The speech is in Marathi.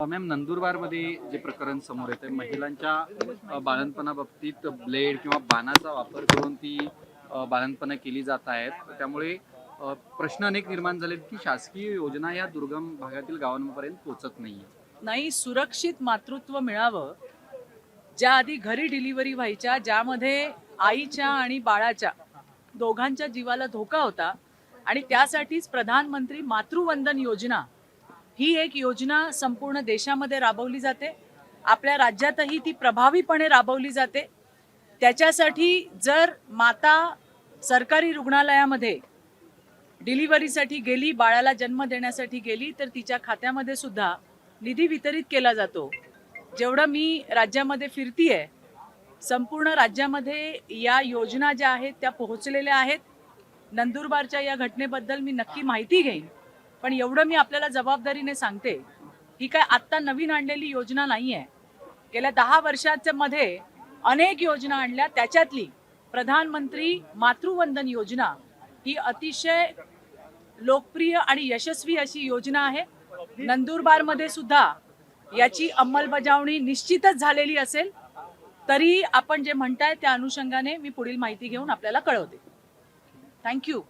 मॅम, नंदुरबारमध्ये जे प्रकरण समोर येतं महिलांच्या बाळंतपणाबाबतीत ब्लेड किंवा बाणाचा वापर करून ती बाळंतपणं केली जात आहेत. त्यामुळे प्रश्न अनेक निर्माण झालेत की शासकीय योजना या दुर्गम भागातील गावांपर्यंत पोहोचत नाहीये. नाही, सुरक्षित मातृत्व मिळावं, ज्या आधी घरी डिलिव्हरी व्हायच्या, ज्यामध्ये आईच्या आणि बाळाच्या दोघांच्या जीवाला धोका होता, आणि त्यासाठीच प्रधानमंत्री मातृवंदन योजना ही एक योजना संपूर्ण देशामध्ये राबवली जाते. आपल्या राज्यातही ती प्रभावीपणे राबवली जाते. त्याच्यासाठी जर माता सरकारी रुग्णालयामध्ये डिलिव्हरीसाठी गेली, बाळाला जन्म देण्यासाठी गेली, तर तिच्या खात्यामध्ये सुद्धा निधी वितरित केला जातो. जेवढं मी राज्यामध्ये फिरतीये, संपूर्ण राज्यामध्ये या योजना ज्या आहेत त्या पोहोचलेल्या आहेत. नंदुरबारच्या या घटनेबद्दल मी नक्की माहिती घेईन, पण एवढं मी आपल्याला जबाबदारीने सांगते, ही काय आत्ता नवीन आणलेली योजना नाही आहे. गेल्या 10 वर्षाच्या मध्ये अनेक योजना आणल्या. त्याच्यातली प्रधानमंत्री मातृवंदन योजना ही अतिशय लोकप्रिय आणि यशस्वी अशी योजना आहे. नंदुरबारमध्ये सुद्धा याची अंमलबजावणी निश्चितच झालेली असेल. तरी आपण जे म्हणताय त्या अनुषंगाने मी पुढील माहिती घेऊन आपल्याला कळवते. थँक्यू.